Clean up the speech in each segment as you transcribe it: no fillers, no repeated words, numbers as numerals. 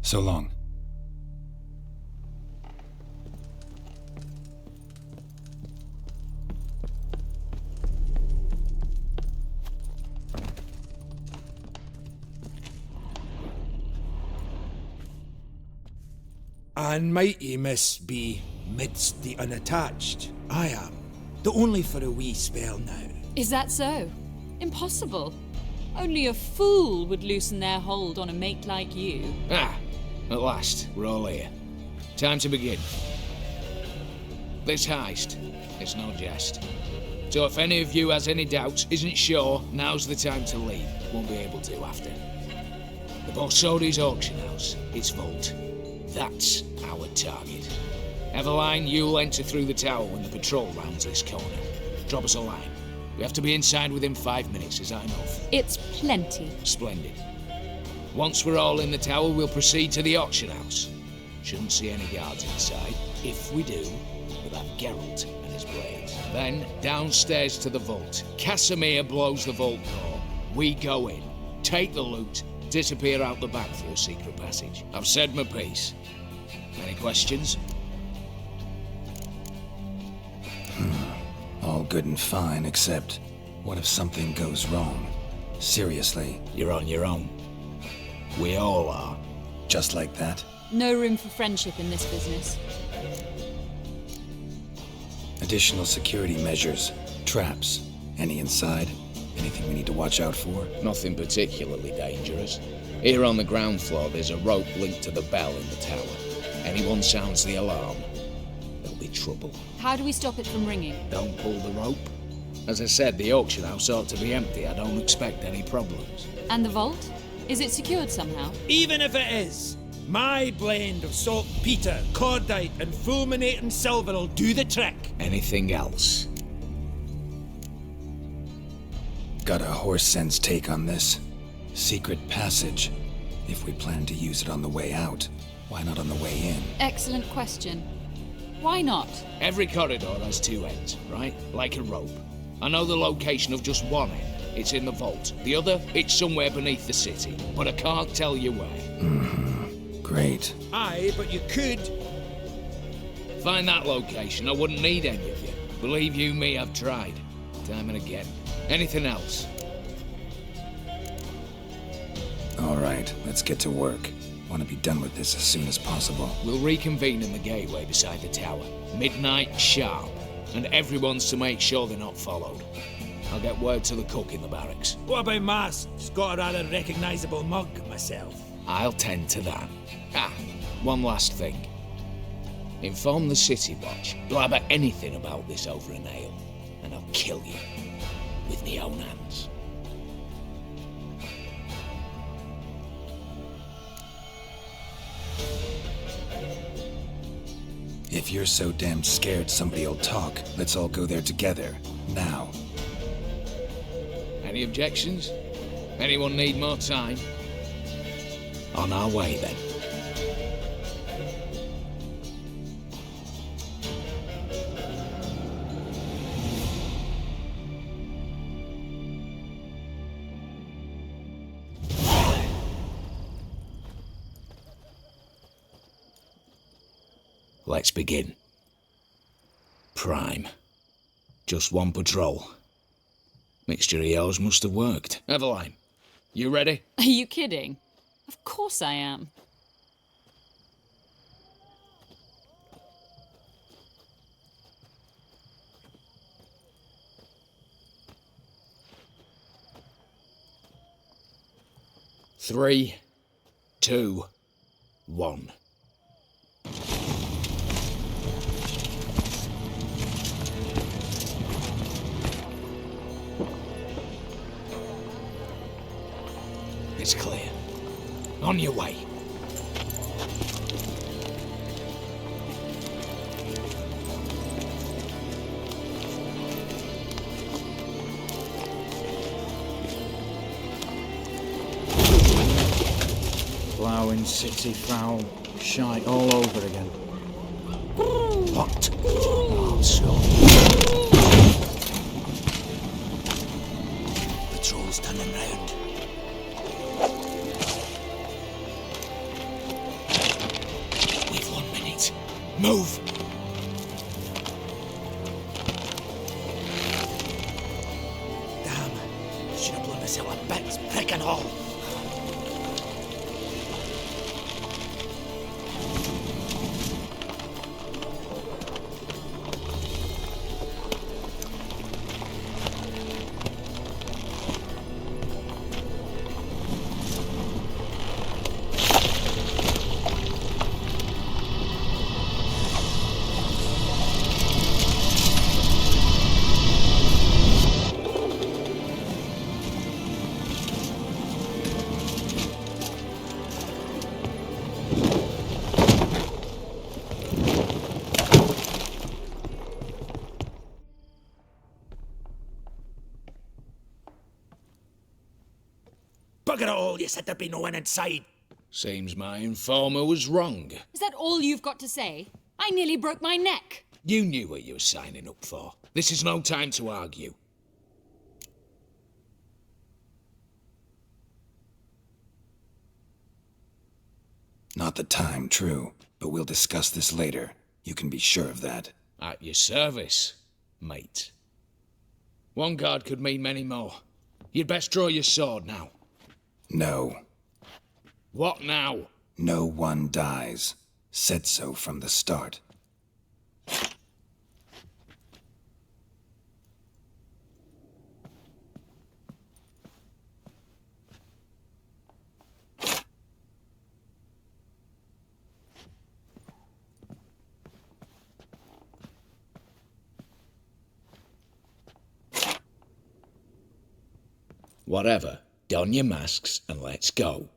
So long. And mighty miss be midst the unattached. I am, though only for a wee spell now. Is that so? Impossible. Only a fool would loosen their hold on a mate like you. Ah, at last, we're all here. Time to begin. This heist, it's no jest. So if any of you has any doubts, isn't sure, now's the time to leave. Won't be able to after. The Borsodi's auction house, its vault. That's our target. Eveline, you'll enter through the tower when the patrol rounds this corner. Drop us a line. We have to be inside within 5 minutes, is that enough? It's plenty. Splendid. Once we're all in the tower, we'll proceed to the auction house. Shouldn't see any guards inside. If we do, we'll have Geralt and his blades. Then, downstairs to the vault. Casimir blows the vault door. We go in, take the loot, disappear out the back through a secret passage. I've said my piece. Any questions? All good and fine, except what if something goes wrong? Seriously, You're on your own. We all are. just like that? No room for friendship in this business. Additional security measures, traps, any inside? Anything we need to watch out for? Nothing particularly dangerous. Here on the ground floor, there's a rope linked to the bell in the tower. Anyone sounds the alarm, there'll be trouble. How do we stop it from ringing? Don't pull the rope. As I said, the auction house ought to be empty. I don't expect any problems. And the vault? Is it secured somehow? Even if it is, my blend of saltpeter, cordite, and fulminating silver will do the trick. Anything else? Got a horse sense take on this. Secret passage. If we plan to use it on the way out, why not on the way in? Excellent question. Why not? Every corridor has two ends, right? Like a rope. I know the location of just one end. It's in the vault. The other, it's somewhere beneath the city. But I can't tell you where. Great. Aye, but you could. Find that location, I wouldn't need any of you. Believe you me, I've tried. Time and again. Anything else? All right, let's get to work. Want to be done with this as soon as possible. We'll reconvene in the gateway beside the tower. Midnight sharp. And everyone's to make sure they're not followed. I'll get word to the cook in the barracks. What about masks? Got a rather recognisable mug myself. I'll tend to that. Ah, one last thing. Inform the City Watch. Blab at anything about this over an ale, and I'll kill you. With my own hands. If you're so damn scared somebody'll talk, let's all go there together. Now. Any objections? Anyone need more time? On our way, then. Let's begin. Prime. Just one patrol. Mixture of yours must have worked. Eveline, you ready? Are you kidding? Of course I am. Three, two, one. It's clear. On your way. Ploughing city foul, shite all over again. What? Oh, so. Patrol's turning round. Move! Damn. Should have blown us out of bits, prick and all. Bugger it all, you said there'd be no one inside. Seems my informer was wrong. Is that all you've got to say? I nearly broke my neck. You knew what you were signing up for. This is no time to argue. Not the time, true. But we'll discuss this later. You can be sure of that. At your service, mate. One guard could mean many more. You'd best draw your sword now. No. What now? No one dies. Said so from the start. Whatever. Don your masks and let's go.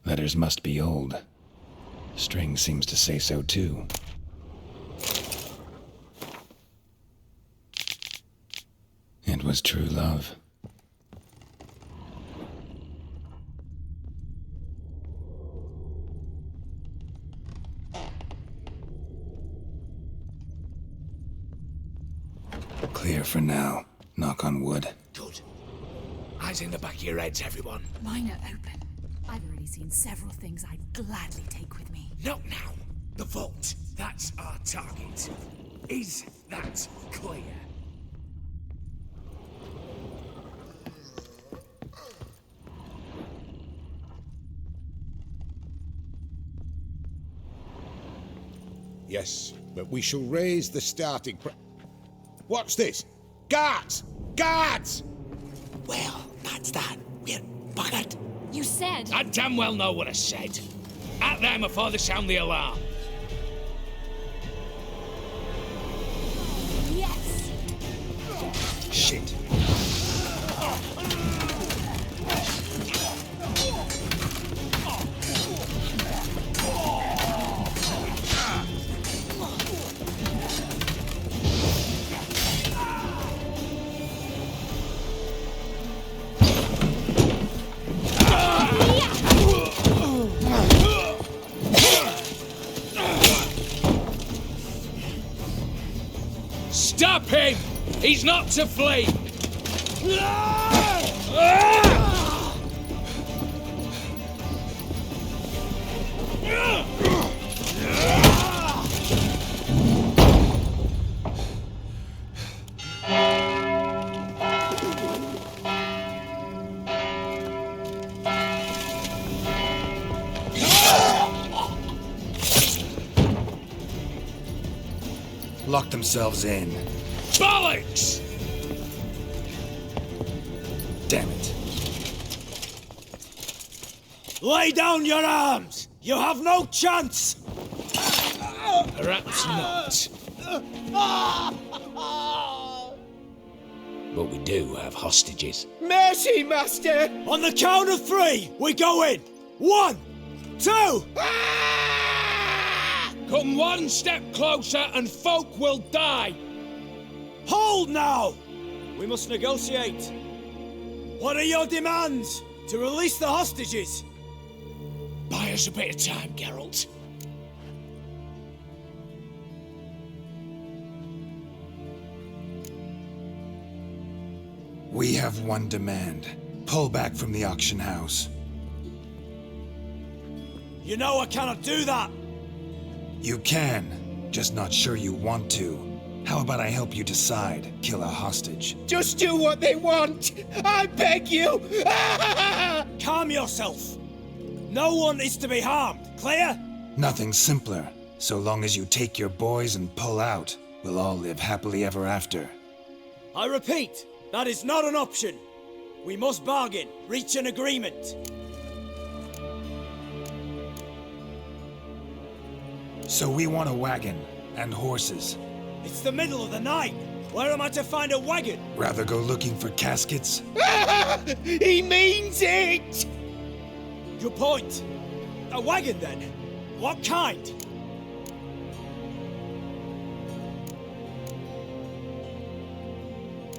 Letters must be old. String seems to say so too. It was true love. Clear for now. Knock on wood. Good. Eyes in the back of your heads, everyone. Mine are open. I've already seen several things I'd gladly take with me. Not now. The vault. That's our target. Is that clear? Yes, but we shall raise the starting What's this? Guards! Guards! Well, that's that. We're buggered. You said... I damn well know what I said. At them before they sound the alarm. Yes! Shit. Stop him! He's not to flee! Lock themselves in. Bollocks! Damn it. Lay down your arms! You have no chance! Perhaps not. But we do have hostages. Mercy, Master! On the count of three, we go in! 1, 2... Come one step closer and folk will die! Hold now! We must negotiate. What are your demands? To release the hostages? Buy us a bit of time, Geralt. We have one demand. Pull back from the auction house. You know I cannot do that! You can, just not sure you want to. How about I help you decide? Kill a hostage. Just do what they want! I beg you! Calm yourself! No one is to be harmed, clear? Nothing simpler. So long as you take your boys and pull out, we'll all live happily ever after. I repeat, that is not an option. We must bargain, reach an agreement. So we want a wagon and horses. It's the middle of the night. Where am I to find a wagon? Rather go looking for caskets? He means it! Good point. A wagon then? What kind?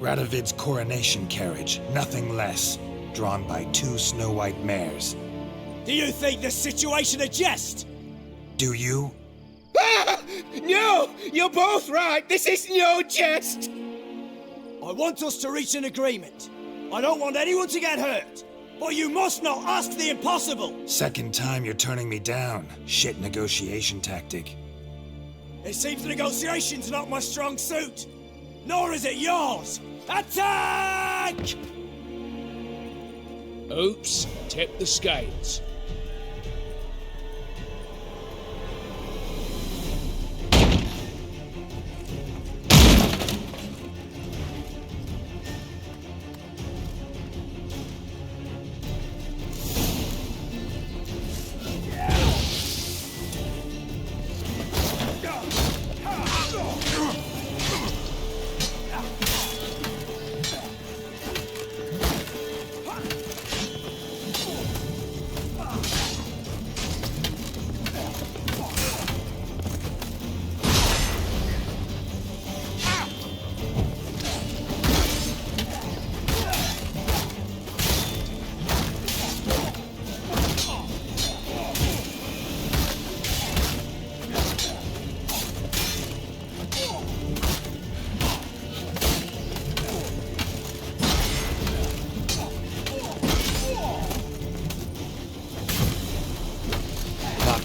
Radovid's coronation carriage, nothing less. Drawn by 2 snow-white mares. Do you think this situation a jest? Do you? No! You're both right! This is no jest! I want us to reach an agreement. I don't want anyone to get hurt. But you must not ask the impossible! Second time you're turning me down. Shit negotiation tactic. It seems negotiation's not my strong suit. Nor is it yours! Attack! Oops, tip the scales.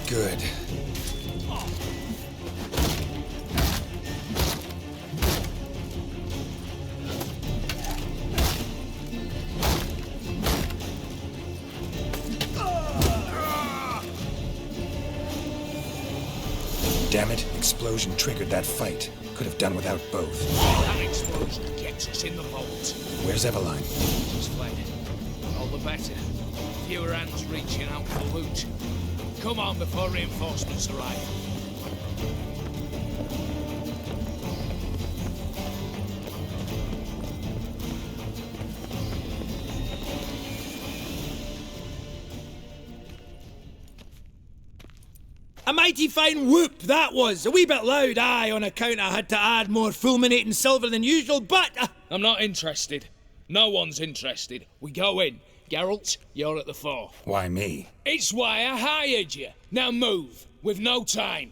Good. Damn it, explosion triggered that fight. Could have done without both. That explosion gets us in the vault. Where's Eveline? She's fled. All the better. Fewer hands reaching out for loot. Come on before reinforcements arrive. A mighty fine whoop that was. A wee bit loud, aye, on account I had to add more fulminating silver than usual, but... I'm not interested. No one's interested. We go in. Geralt, you're at the fore. Why me? It's why I hired you. Now move. We've no time.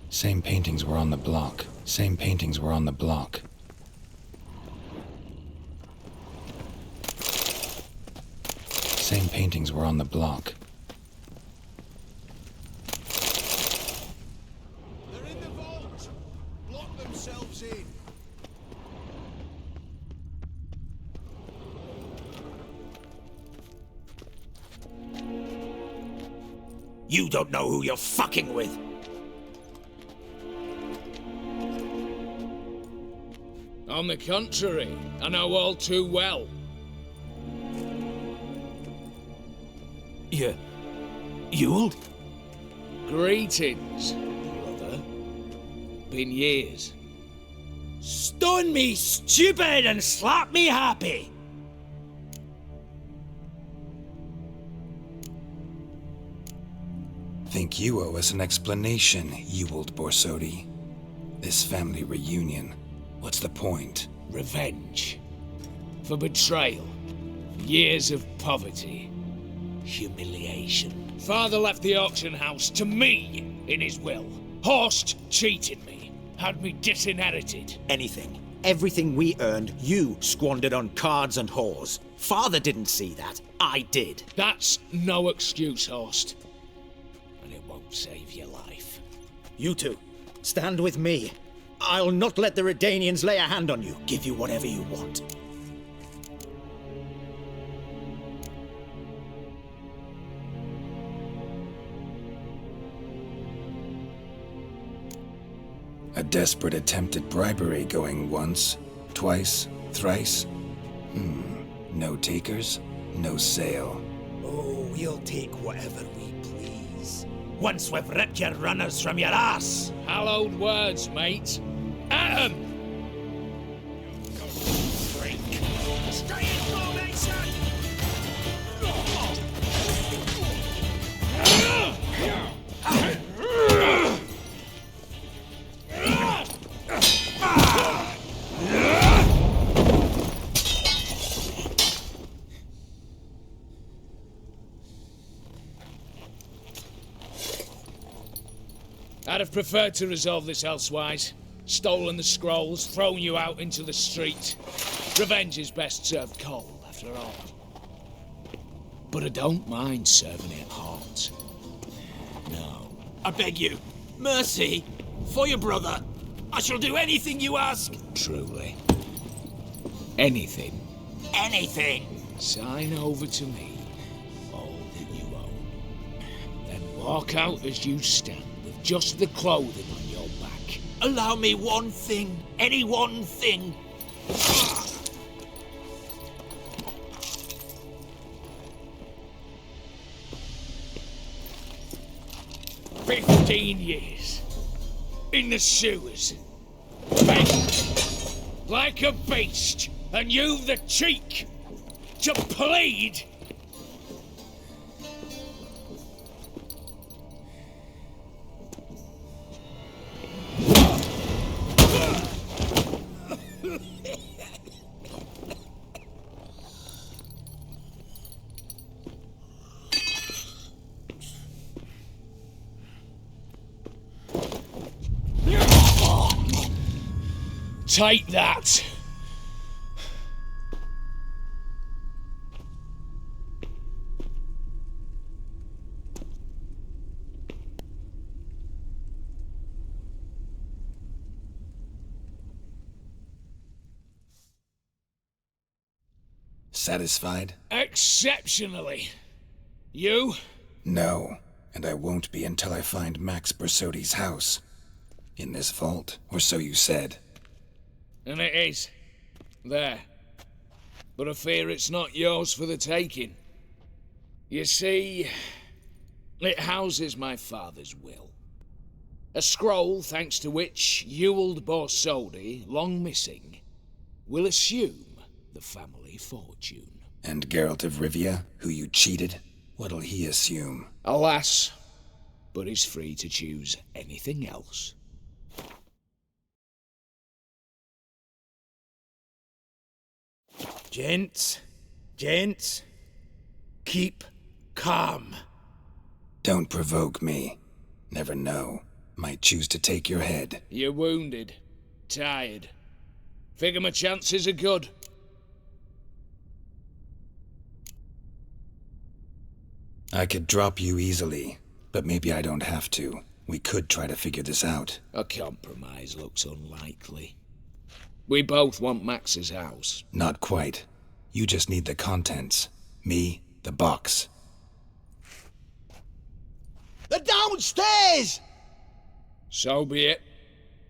Same paintings were on the block. Same paintings were on the block. Same paintings were on the block. They're in the vault! Lock themselves in! You don't know who you're fucking with. On the contrary, I know all too well. Ewald? Greetings, brother. Been years. Stone me stupid and slap me happy! Think you owe us an explanation, Ewald Borsodi. This family reunion, what's the point? Revenge. For betrayal. Years of poverty. Humiliation. Father left the auction house to me in his will. Horst cheated me. Had me disinherited. Anything. Everything we earned, you squandered on cards and whores. Father didn't see that. I did. That's no excuse, Horst. And it won't save your life. You two, stand with me. I'll not let the Redanians lay a hand on you. Give you whatever you want. A desperate attempt at bribery going once, twice, thrice? No takers, no sale. Oh, we'll take whatever we please. Once we've ripped your runners from your ass! Hallowed words, mate. At 'em! Stay in formation! I'd have preferred to resolve this elsewise. Stolen the scrolls, thrown you out into the street. Revenge is best served cold, after all. But I don't mind serving it hot. No. I beg you, mercy, for your brother. I shall do anything you ask. Truly. Anything. Anything. Sign over to me all that you own. Then walk out as you stand with just the clothing on your back. Allow me one thing. Any one thing. 15 years. In the sewers. Begged. Like a beast. And you've the cheek to plead. Take that. Satisfied? Exceptionally. You? No, and I won't be until I find Max Bersodi's house. In this vault, or so you said. And it is. There. But I fear it's not yours for the taking. You see, it houses my father's will. A scroll thanks to which Ewald Borsodi, long missing, will assume the family fortune. And Geralt of Rivia, who you cheated, what'll he assume? Alas, but he's free to choose anything else. Gents, keep calm. Don't provoke me. Never know. Might choose to take your head. You're wounded. Tired. Figure my chances are good. I could drop you easily, but maybe I don't have to. We could try to figure this out. A compromise looks unlikely. We both want Max's house. Not quite. You just need the contents. Me, the box. They're downstairs! So be it.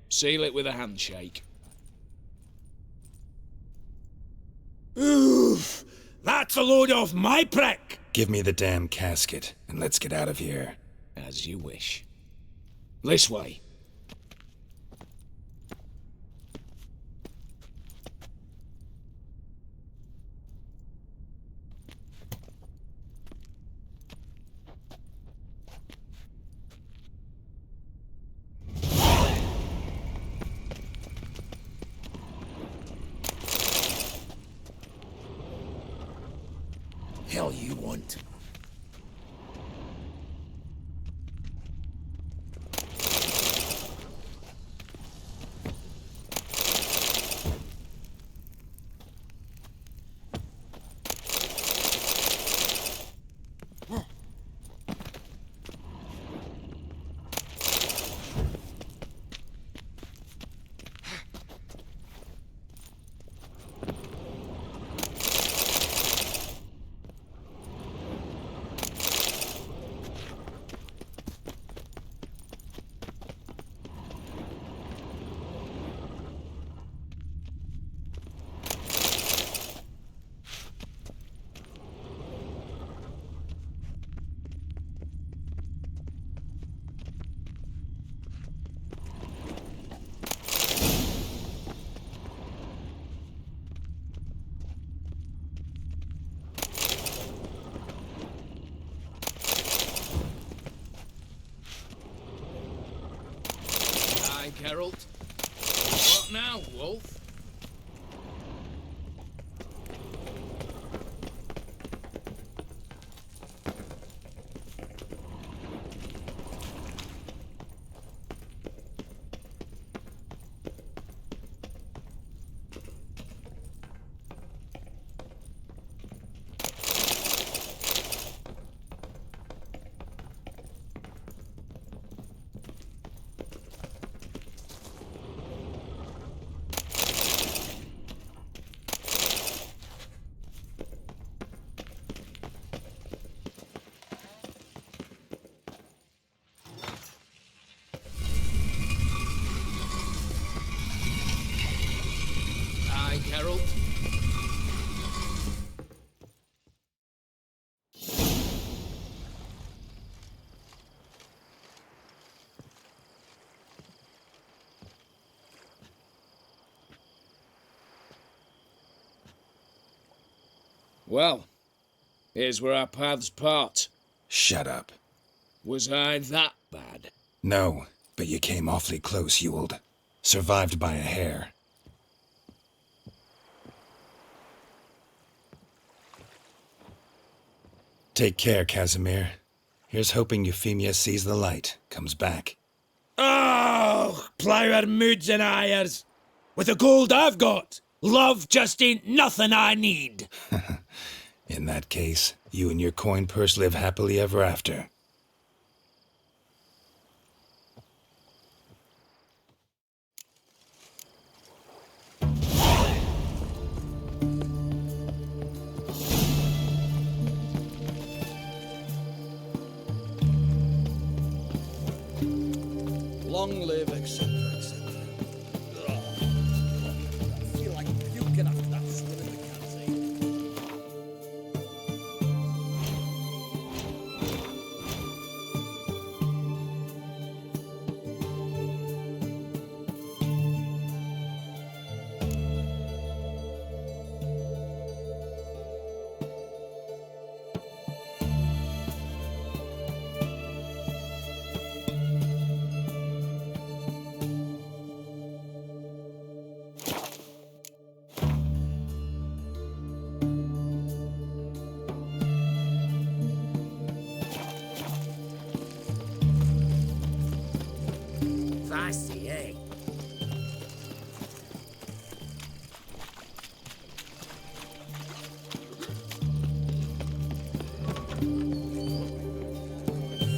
Seal it with a handshake. Oof! That's a load off my prick! Give me the damn casket, and let's get out of here. As you wish. This way. Hell you want. Geralt. What now, Wolf? Geralt. Well, here's where our paths part. Shut up. Was I that bad? No, but you came awfully close, Ewald. Survived by a hair. Take care, Casimir. Here's hoping Euphemia sees the light, comes back. Oh, plough our moods and ires. With the gold I've got, love just ain't nothing I need. In that case, you and your coin purse live happily ever after. Long live, etc., etc. I feel like puking after that swim in the canteen. Fancy, eh?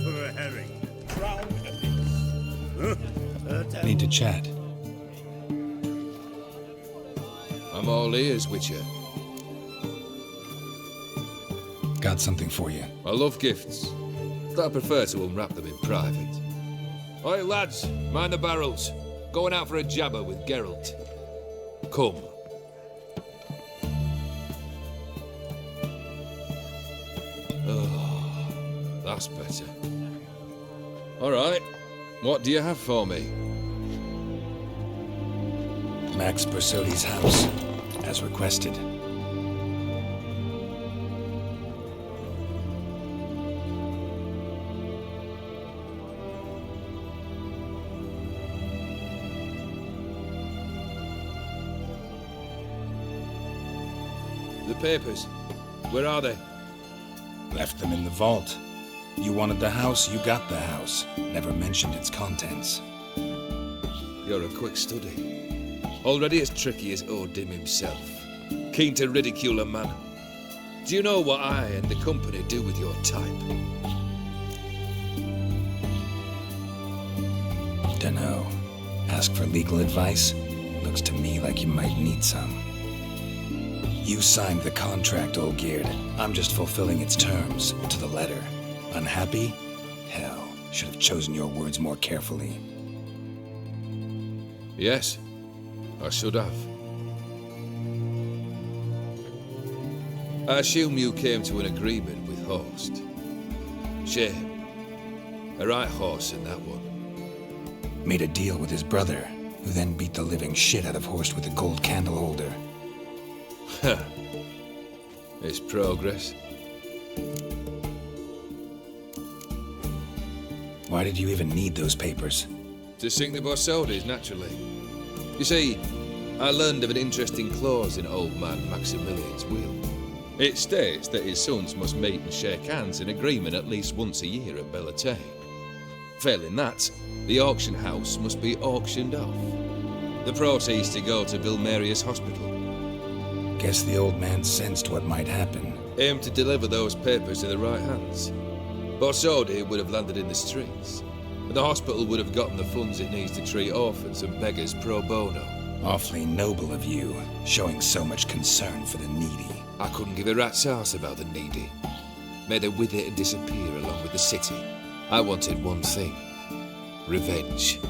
For a herring. Crown Need to chat. I'm all ears, Witcher. Got something for you. I love gifts, but I prefer to unwrap them in private. Oi, lads, mind the barrels. Going out for a jabber with Geralt. Come. That's better. All right. What do you have for me? Max Bersodi's house, as requested. The papers. Where are they? Left them in the vault. You wanted the house, you got the house. Never mentioned its contents. You're a quick study. Already as tricky as Odim himself. Keen to ridicule a man. Do you know what I and the company do with your type? Dunno. Ask for legal advice? Looks to me like you might need some. You signed the contract, Olgierd. I'm just fulfilling its terms, to the letter. Unhappy? Hell, should have chosen your words more carefully. Yes, I should have. I assume you came to an agreement with Horst. Shame. A right horse in that one. Made a deal with his brother, who then beat the living shit out of Horst with a gold candle holder. Huh. It's progress. Why did you even need those papers? To sink the Borsodis, naturally. You see, I learned of an interesting clause in old man Maximilian's will. It states that his sons must meet and shake hands in agreement at least once a year at Bellatane. Failing that, the auction house must be auctioned off. The proceeds to go to Vilmerius Hospital. Guess the old man sensed what might happen. Aimed to deliver those papers in the right hands. Borsodi would have landed in the streets, and the hospital would have gotten the funds it needs to treat orphans and beggars pro bono. Awfully noble of you, showing so much concern for the needy. I couldn't give a rat's ass about the needy. Made her with it and disappear along with the city. I wanted one thing. Revenge.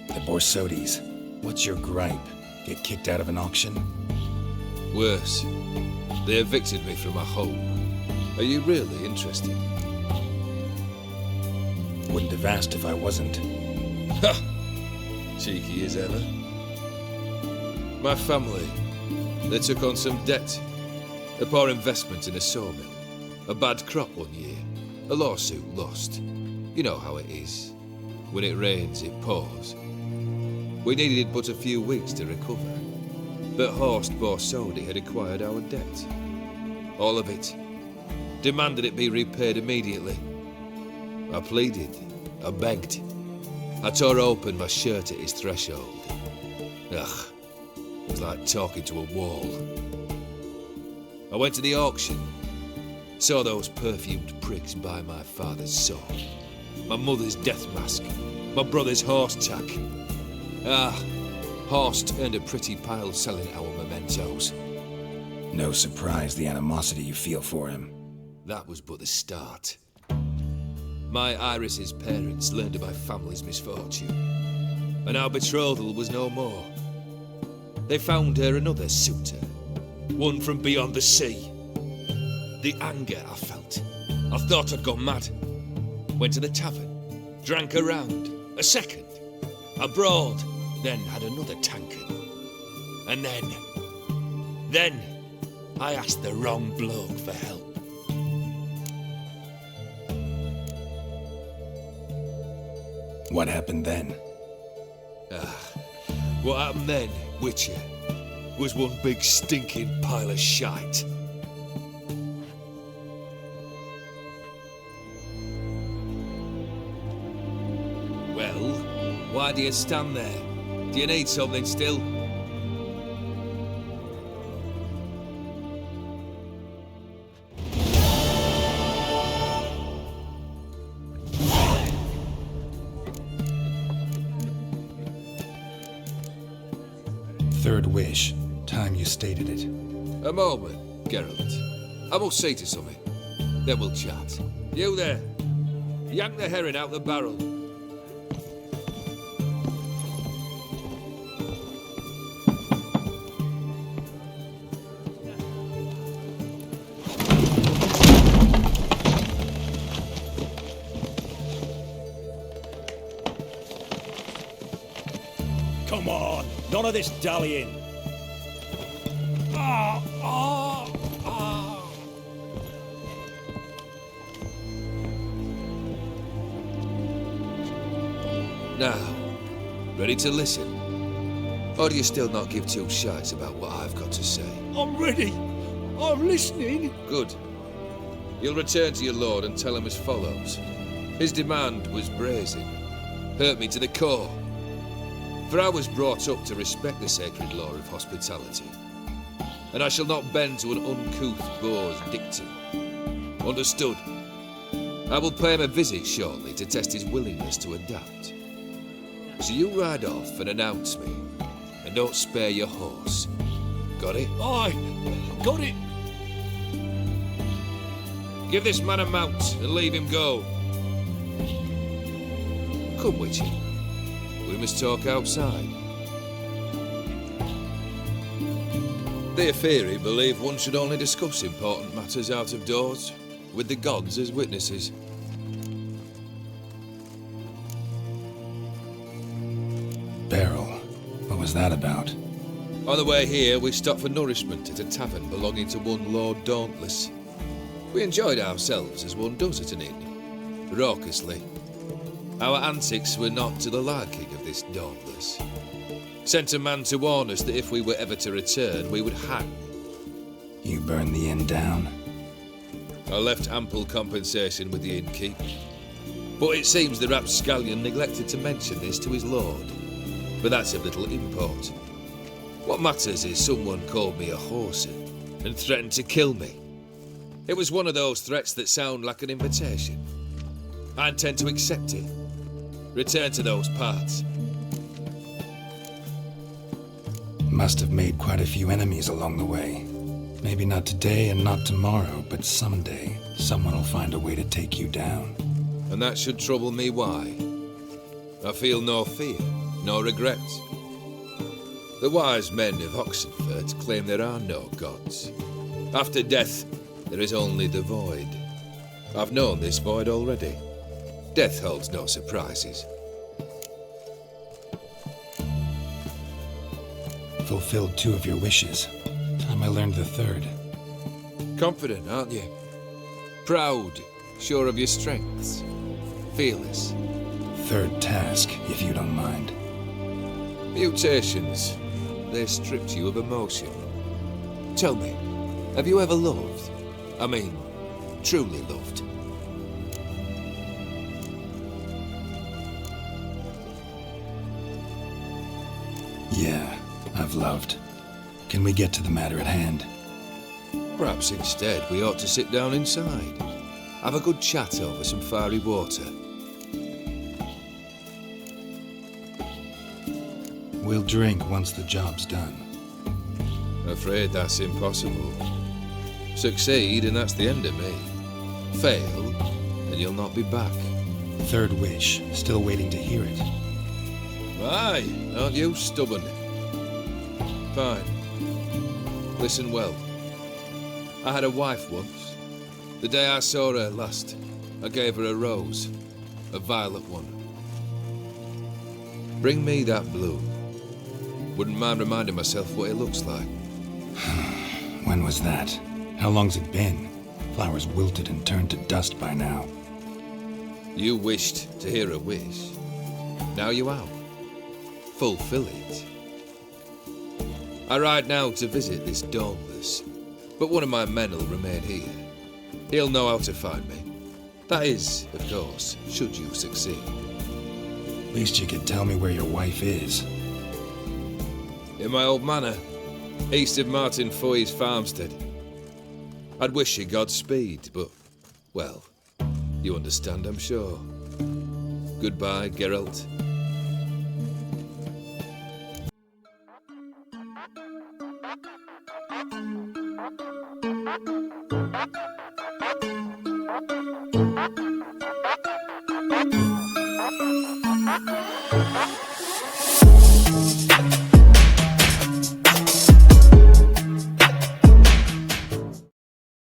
The Borsodis. What's your gripe? Get kicked out of an auction? Worse. They evicted me from my home. Are you really interested? Wouldn't have asked if I wasn't. Ha! Cheeky as ever. My family, they took on some debt. A poor investment in a sawmill. A bad crop one year. A lawsuit lost. You know how it is. When it rains, it pours. We needed but a few weeks to recover. But Horst Borsodi had acquired our debt. All of it. Demanded it be repaid immediately. I pleaded. I begged. I tore open my shirt at his threshold. Ugh. It was like talking to a wall. I went to the auction. Saw those perfumed pricks buy my father's sword. My mother's death mask. My brother's horse tack. Ah, Horst earned a pretty pile selling our mementos. No surprise the animosity you feel for him. That was but the start. My Iris's parents learned of my family's misfortune, and our betrothal was no more. They found her another suitor, one from beyond the sea. The anger I felt. I thought I'd gone mad. Went to the tavern, drank a round, a second. I brawled, then had another tankard. And then I asked the wrong bloke for help. What happened then? What happened then, Witcher, was one big stinking pile of shite. Well, why do you stand there? Do you need something still? Third wish. Time you stated it. A moment, Geralt. I must say to something. Then we'll chat. You there. Yank the herring out the barrel. Come on, none of this dallying. Now, ready to listen? Or do you still not give two shites about what I've got to say? I'm ready. I'm listening. Good. You'll return to your lord and tell him as follows. His demand was brazen. Hurt me to the core. For I was brought up to respect the sacred law of hospitality. And I shall not bend to an uncouth boor's dictum. Understood? I will pay him a visit shortly to test his willingness to adapt. So you ride off and announce me. And don't spare your horse. Got it? Aye, got it. Give this man a mount and leave him go. Come, Witchy. We must talk outside. The Aetheri believe one should only discuss important matters out of doors, with the gods as witnesses. Beryl, what was that about? On the way here, we stopped for nourishment at a tavern belonging to one Lord Dauntless. We enjoyed ourselves as one does at an inn, raucously. Our antics were not to the liking of this Dauntless. Sent a man to warn us that if we were ever to return, we would hang. You burned the inn down? I left ample compensation with the innkeep. But it seems the rapscallion neglected to mention this to his lord. But that's of little import. What matters is someone called me a whoreson and threatened to kill me. It was one of those threats that sound like an invitation. I intend to accept it. Return to those parts. Must have made quite a few enemies along the way. Maybe not today and not tomorrow, but someday someone will find a way to take you down. And that should trouble me why? I feel no fear, no regret. The wise men of Oxenfurt claim there are no gods. After death, there is only the void. I've known this void already. Death holds no surprises. Fulfilled 2 of your wishes. Time I learned the 3rd. Confident, aren't you? Proud, sure of your strengths. Fearless. 3rd task, if you don't mind. Mutations. They stripped you of emotion. Tell me, have you ever loved? I mean, truly loved? Yeah, I've loved. Can we get to the matter at hand? Perhaps instead we ought to sit down inside. Have a good chat over some fiery water. We'll drink once the job's done. Afraid that's impossible. Succeed and that's the end of me. Fail and you'll not be back. 3rd wish, still waiting to hear it. Aye, aren't you stubborn? Fine. Listen well. I had a wife once. The day I saw her last, I gave her a rose. A violet one. Bring me that bloom. Wouldn't mind reminding myself what it looks like. When was that? How long's it been? Flowers wilted and turned to dust by now. You wished to hear a wish. Now you have. Fulfill it. I ride now to visit this Dauntless, but one of my men will remain here. He'll know how to find me. That is, of course, should you succeed. Least you could tell me where your wife is. In my old manor, east of Martin Foy's farmstead. I'd wish you Godspeed, but, well, you understand, I'm sure. Goodbye, Geralt. Thank you.